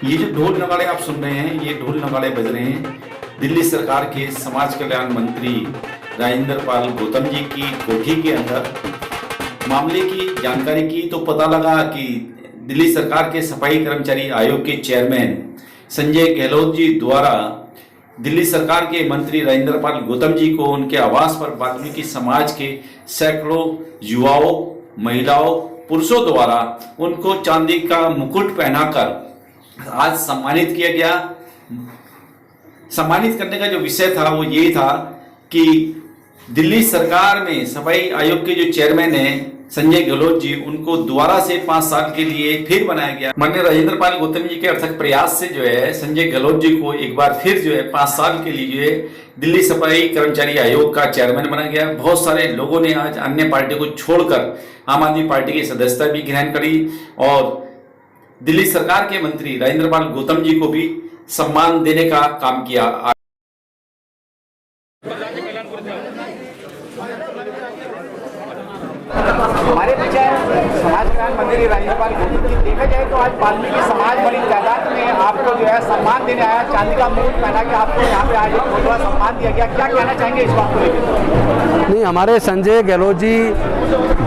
ये जो ढोल नगाड़े आप सुन रहे हैं, ये ढोल नगाड़े बज रहे हैं दिल्ली सरकार के समाज कल्याण मंत्री राजेंद्र पाल गौतम जी की कोठी के अंदर। मामले की जानकारी की तो पता लगा कि दिल्ली सरकार के सफाई कर्मचारी आयोग के चेयरमैन संजय गहलोत जी द्वारा दिल्ली सरकार के मंत्री राजेंद्र पाल गौतम जी को उनके आवास पर वाल्मीकि समाज के सैकड़ों युवाओं, महिलाओं, पुरुषों द्वारा उनको चांदी का मुकुट पहनाकर आज सम्मानित किया गया। सम्मानित करने का जो विषय था वो ये था कि दिल्ली सरकार में सफाई आयोग के जो चेयरमैन हैं संजय गहलोत जी, उनको दोबारा से 5 साल के लिए फिर बनाया गया। माननीय राजेंद्र पाल गौतम जी के अथक प्रयास से जो है संजय गहलोत जी को एक बार फिर जो है 5 साल के लिए जो है दिल्ली सफाई कर्मचारी आयोग का चेयरमैन बनाया गया। बहुत सारे लोगों ने आज अन्य पार्टी को छोड़कर आम आदमी पार्टी की सदस्यता भी ग्रहण करी और दिल्ली सरकार के मंत्री राजेंद्र पाल गौतम जी को भी सम्मान देने का काम किया। हमारे पीछे समाज कल्याण मंत्री राजेंद्र पाल गौतम जी। देखा जाए तो आज वाल्मीकि समाज बड़ी तादाद में आपको जो है सम्मान देने आया, चांदी का मुकुट पहना के आपको यहाँ पे आज एक बड़ा सम्मान दिया गया। क्या कहना चाहेंगे इस बात को लेकर? नहीं, हमारे संजय गहलोत जी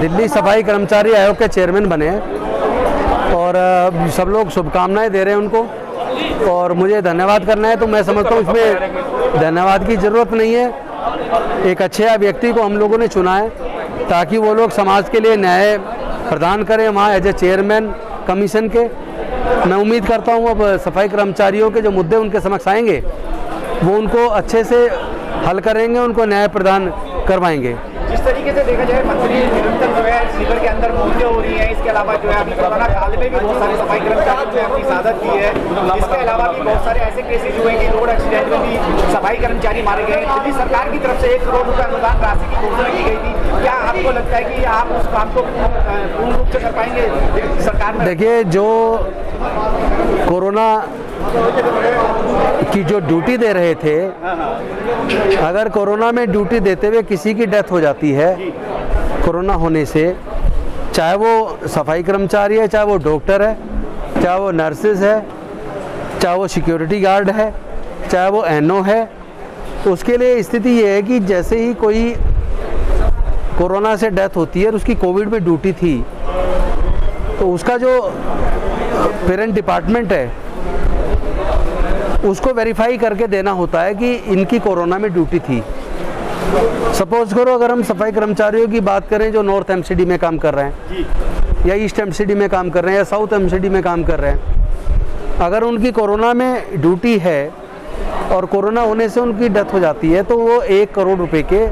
दिल्ली सफाई कर्मचारी आयोग के चेयरमैन बने हैं और सब लोग शुभकामनाएं दे रहे हैं उनको और मुझे धन्यवाद करना है, तो मैं समझता हूँ इसमें धन्यवाद की ज़रूरत नहीं है। एक अच्छे व्यक्ति को हम लोगों ने चुना है ताकि वो लोग समाज के लिए न्याय प्रदान करें वहाँ एज ए चेयरमैन कमीशन के। मैं उम्मीद करता हूँ अब सफाई कर्मचारियों के जो मुद्दे उनके समक्ष आएंगे वो उनको अच्छे से हल करेंगे, उनको न्याय प्रदान करवाएंगे। जिस तरीके से देखा जाए मंत्री निरंतर जो है शिविर के अंदर मौतें हो रही हैं, इसके अलावा जो है अभी कोरोना काल में भी बहुत सारे सफाई कर्मचारियों ने अपनी शहादत दी है। इसके अलावा भी बहुत सारे ऐसे केसेज हुए कि रोड एक्सीडेंट में भी सफाई कर्मचारी मारे गए। दिल्ली सरकार की तरफ से 1 करोड़ रुपए अनुदान राशि की घोषणा की गई थी। क्या आपको लगता है कि आप उस काम को पूर्ण रूप से कर पाएंगे सरकार में? देखिए, जो कोरोना की जो ड्यूटी दे रहे थे, अगर कोरोना में ड्यूटी देते हुए किसी की डेथ हो जाती है कोरोना होने से, चाहे वो सफाई कर्मचारी है, चाहे वो डॉक्टर है, चाहे वो नर्सेज है, चाहे वो सिक्योरिटी गार्ड है, चाहे वो एनओ है, उसके लिए स्थिति ये है कि जैसे ही कोई कोरोना से डेथ होती है और उसकी कोविड में ड्यूटी थी तो उसका जो पेरेंट डिपार्टमेंट है उसको वेरीफाई करके देना होता है कि इनकी कोरोना में ड्यूटी थी। सपोज करो अगर हम सफाई कर्मचारियों की बात करें जो नॉर्थ एमसीडी में काम कर रहे हैं या ईस्ट एमसीडी में काम कर रहे हैं या साउथ एमसीडी में काम कर रहे हैं, अगर उनकी कोरोना में ड्यूटी है और कोरोना होने से उनकी डेथ हो जाती है तो वो 1 करोड़ रुपए के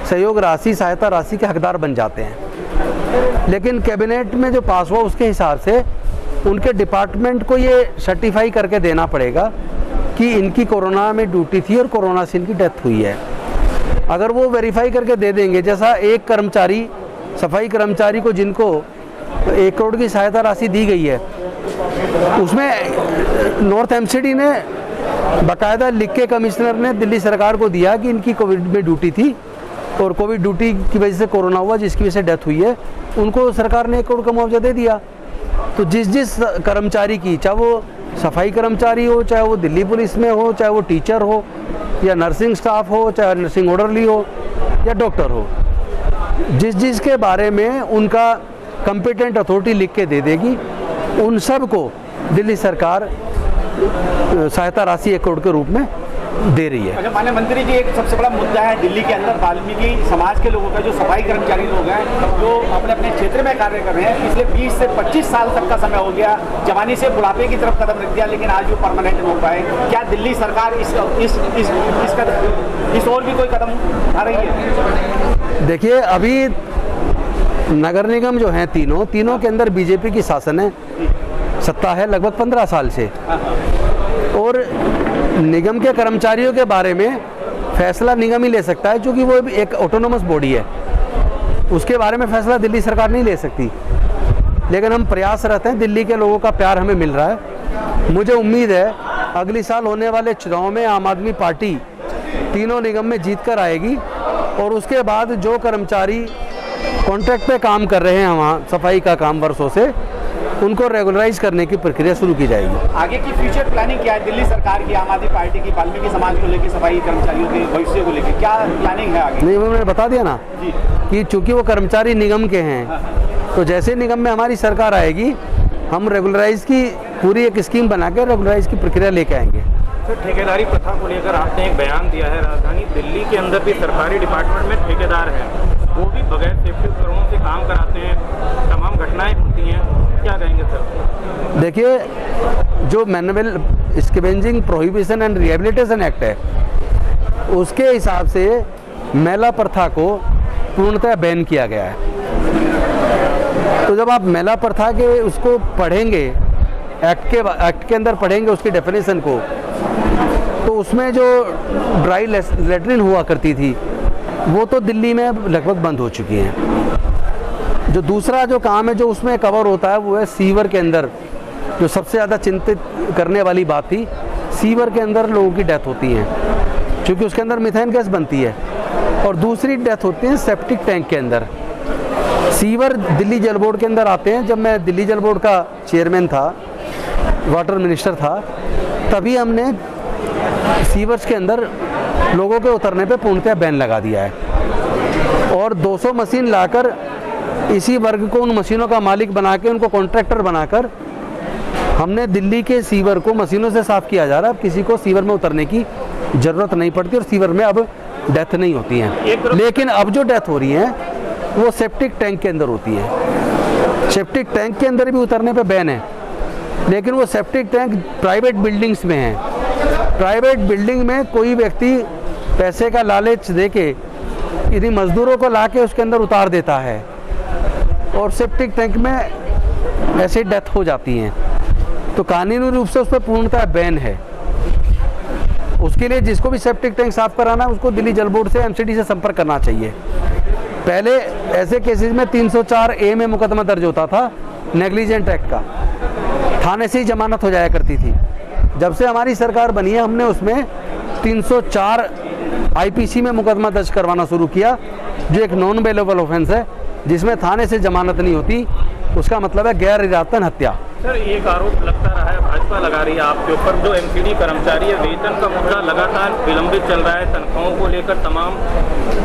सहयोग राशि, सहायता राशि के हकदार बन जाते हैं। लेकिन कैबिनेट में जो पास हुआ उसके हिसाब से उनके डिपार्टमेंट को ये सर्टिफाई करके देना पड़ेगा कि इनकी कोरोना में ड्यूटी थी और कोरोना से इनकी डेथ हुई है। अगर वो वेरीफाई करके दे देंगे, जैसा एक कर्मचारी, सफाई कर्मचारी को जिनको 1 करोड़ की सहायता राशि दी गई है, उसमें नॉर्थ एमसीडी ने बाकायदा लिख के कमिश्नर ने दिल्ली सरकार को दिया कि इनकी कोविड में ड्यूटी थी और कोविड ड्यूटी की वजह से कोरोना हुआ जिसकी वजह से डेथ हुई है, उनको सरकार ने 1 करोड़ का मुआवजा दे दिया। तो जिस कर्मचारी की, चाहे वो सफाई कर्मचारी हो, चाहे वो दिल्ली पुलिस में हो, चाहे वो टीचर हो या नर्सिंग स्टाफ हो, चाहे नर्सिंग ऑर्डरली हो या डॉक्टर हो, जिस के बारे में उनका कंपिटेंट अथॉरिटी लिख के दे देगी, उन सब को दिल्ली सरकार सहायता राशि 1 करोड़ के रूप में दे रही है। अच्छा, माननीय मंत्री जी, एक सबसे बड़ा मुद्दा है दिल्ली के अंदर वाल्मीकि समाज के लोगों का, जो सफाई कर्मचारी लोग हैं जो अपने अपने क्षेत्र में कार्य कर रहे हैं, पिछले 20 से 25 साल तक का समय हो गया, जवानी से बुढ़ापे की तरफ कदम रख दिया, लेकिन आज वो परमानेंट हो पाए। क्या दिल्ली सरकार इस और भी कोई कदम उठा रही है? देखिए, अभी नगर निगम जो हैं तीनों के अंदर बीजेपी की शासन है, सत्ता है लगभग 15 साल से, और निगम के कर्मचारियों के बारे में फैसला निगम ही ले सकता है क्योंकि वो एक ऑटोनोमस बॉडी है, उसके बारे में फैसला दिल्ली सरकार नहीं ले सकती। लेकिन हम प्रयासरत हैं, दिल्ली के लोगों का प्यार हमें मिल रहा है। मुझे उम्मीद है अगले साल होने वाले चुनाव में आम आदमी पार्टी तीनों निगम में जीत कर आएगी और उसके बाद जो कर्मचारी कॉन्ट्रैक्ट पे काम कर रहे हैं वहाँ सफाई का काम वर्षों से, उनको रेगुलराइज करने की प्रक्रिया शुरू की जाएगी। आगे की फ्यूचर प्लानिंग क्या है दिल्ली सरकार की, आम आदमी पार्टी की, वाल्मीकि समाज को लेकर, सफाई कर्मचारियों के भविष्य को लेकर क्या प्लानिंग है आगे? नहीं, मैंने बता दिया ना जी कि चूंकि वो कर्मचारी निगम के हैं, तो जैसे निगम में हमारी सरकार आएगी, हम रेगुलराइज की पूरी एक स्कीम बना के रेगुलराइज की प्रक्रिया लेके आएंगे। सर, ठेकेदारी प्रथा को लेकर आपने एक बयान दिया है। राजधानी दिल्ली के अंदर भी सरकारी डिपार्टमेंट में ठेकेदार हैं, वो भी बगैर सेफ्टी उपकरणों से काम कराते हैं, तमाम घटनाएं होती हैं, क्या कहेंगे सर? देखिए, जो manual scavenging prohibition and rehabilitation act है, उसके हिसाब से मेला प्रथा को पूर्णतः बैन किया गया है। तो जब आप मेला प्रथा के उसको पढ़ेंगे, एक्ट के अंदर पढ़ेंगे उसकी डेफिनेशन को, तो उसमें जो ड्राई लेटरिन हुआ करती थी वो तो दिल्ली में लगभग बंद हो चुकी हैं। जो दूसरा जो काम है जो उसमें कवर होता है वो है सीवर के अंदर, जो सबसे ज़्यादा चिंतित करने वाली बात थी, सीवर के अंदर लोगों की डेथ होती है क्योंकि उसके अंदर मीथेन गैस बनती है, और दूसरी डेथ होती है सेप्टिक टैंक के अंदर। सीवर दिल्ली जल बोर्ड के अंदर आते हैं। जब मैं दिल्ली जल बोर्ड का चेयरमैन था, वाटर मिनिस्टर था, तभी हमने सीवर्स के अंदर लोगों के उतरने पे पूर्णतः बैन लगा दिया है, और 200 मशीन लाकर इसी वर्ग को उन मशीनों का मालिक बना के उनको कॉन्ट्रैक्टर बनाकर हमने दिल्ली के सीवर को मशीनों से साफ़ किया जा रहा है। अब किसी को सीवर में उतरने की ज़रूरत नहीं पड़ती और सीवर में अब डेथ नहीं होती हैं। लेकिन अब जो डेथ हो रही है वो सेप्टिक टैंक के अंदर होती है। सेप्टिक टैंक के अंदर भी उतरने पे बैन है, लेकिन वो सेप्टिक टैंक प्राइवेट बिल्डिंग्स में है। प्राइवेट बिल्डिंग में कोई व्यक्ति पैसे का लालच देके इन्हीं मजदूरों को लाके उसके अंदर उतार देता है और सेप्टिक टैंक में ऐसे डेथ हो जाती हैं, तो कानूनी रूप से उस पर पूर्णतः बैन है। उसके लिए जिसको भी सेप्टिक टैंक साफ कराना है उसको दिल्ली जल बोर्ड से, एमसीडी से संपर्क करना चाहिए। पहले ऐसे केसेस में 304A में मुकदमा दर्ज होता था नेग्लिजेंट एक्ट का, थाने से ही जमानत हो जाया करती थी। जब से हमारी सरकार बनी है हमने उसमें 304 IPC में मुकदमा दर्ज करवाना शुरू किया, जो एक नॉन बेलेबल ऑफेंस है, जिसमें थाने से जमानत नहीं होती। उसका मतलब है गैर इरादतन हत्या। सर, एक आरोप लगता रहा है, भाजपा लगा रही है आपके ऊपर, जो MCD कर्मचारी है, वेतन का मुद्दा लगातार विलंबित चल रहा है। तनख्वाहों को लेकर तमाम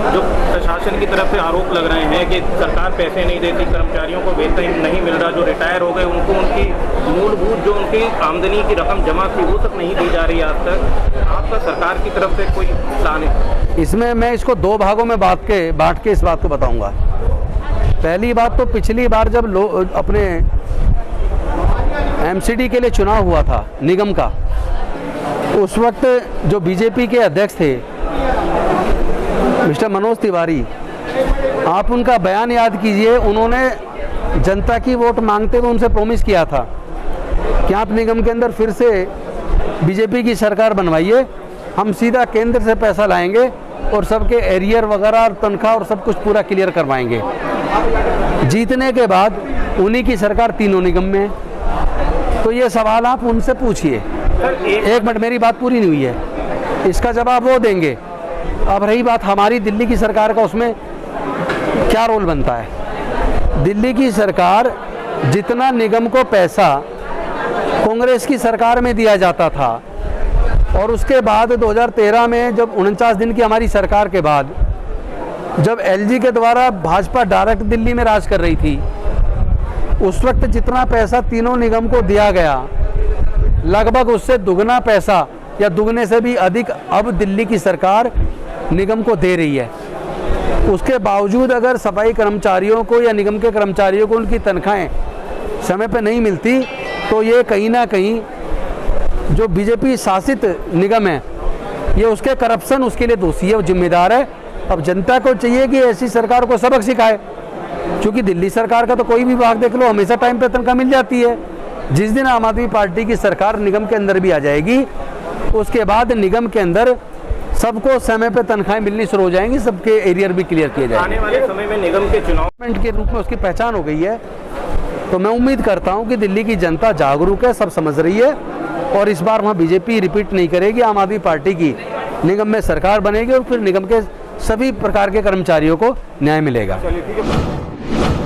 जो प्रशासन की तरफ से आरोप लग रहे हैं कि सरकार पैसे नहीं देती, कर्मचारियों को वेतन नहीं मिल रहा, जो रिटायर हो गए उनको उनकी मूलभूत जो उनकी आमदनी की रकम जमा थी वो तक नहीं दी जा रही आज तक। आपका सरकार की तरफ से कोई प्लान है? इसमें मैं इसको 2 भागों में बांट के इस बात को बताऊंगा। पहली बात तो पिछली बार जब अपने MCD के लिए चुनाव हुआ था निगम का, उस वक्त जो बीजेपी के अध्यक्ष थे मिस्टर मनोज तिवारी, आप उनका बयान याद कीजिए। उन्होंने जनता की वोट मांगते हुए उनसे प्रॉमिस किया था कि आप निगम के अंदर फिर से बीजेपी की सरकार बनवाइए, हम सीधा केंद्र से पैसा लाएंगे और सबके एरियर वगैरह और तनख्वाह और सब कुछ पूरा क्लियर करवाएंगे। जीतने के बाद उन्हीं की सरकार तीनों निगम में है। तो ये सवाल आप उनसे पूछिए। एक मिनट, मेरी बात पूरी नहीं हुई है, इसका जवाब वो देंगे। अब रही बात हमारी दिल्ली की सरकार का, उसमें क्या रोल बनता है। दिल्ली की सरकार जितना निगम को पैसा कांग्रेस की सरकार में दिया जाता था, और उसके बाद 2013 में जब 49 दिन की हमारी सरकार के बाद जब LG के द्वारा भाजपा डायरेक्ट दिल्ली में राज कर रही थी, उस वक्त जितना पैसा तीनों निगम को दिया गया, लगभग उससे दुगना पैसा या दुगने से भी अधिक अब दिल्ली की सरकार निगम को दे रही है। उसके बावजूद अगर सफाई कर्मचारियों को या निगम के कर्मचारियों को उनकी तनख्वाहें समय पर नहीं मिलती, तो ये कहीं ना कहीं जो बीजेपी शासित निगम है ये उसके करप्शन, उसके लिए दोषी है, वो जिम्मेदार है। अब जनता को चाहिए कि ऐसी सरकार को सबक सिखाए, क्योंकि दिल्ली सरकार का तो कोई भी विभाग देख लो हमेशा टाइम पे तनख्वाह मिल जाती है। जिस दिन आम आदमी पार्टी की सरकार निगम के अंदर भी आ जाएगी, उसके बाद निगम के अंदर सबको समय पे तनख्वाहें मिलनी शुरू हो जाएंगी, सबके एरियर भी क्लियर किए जाएंगे। आने वाले समय में निगम के चुनाव के रूप में उसकी पहचान हो गई है। तो मैं उम्मीद करता हूं कि दिल्ली की जनता जागरूक है, सब समझ रही है, और इस बार वहाँ बीजेपी रिपीट नहीं करेगी, आम आदमी पार्टी की निगम में सरकार बनेगी और फिर निगम के सभी प्रकार के कर्मचारियों को न्याय मिलेगा। चलिए ठीक है।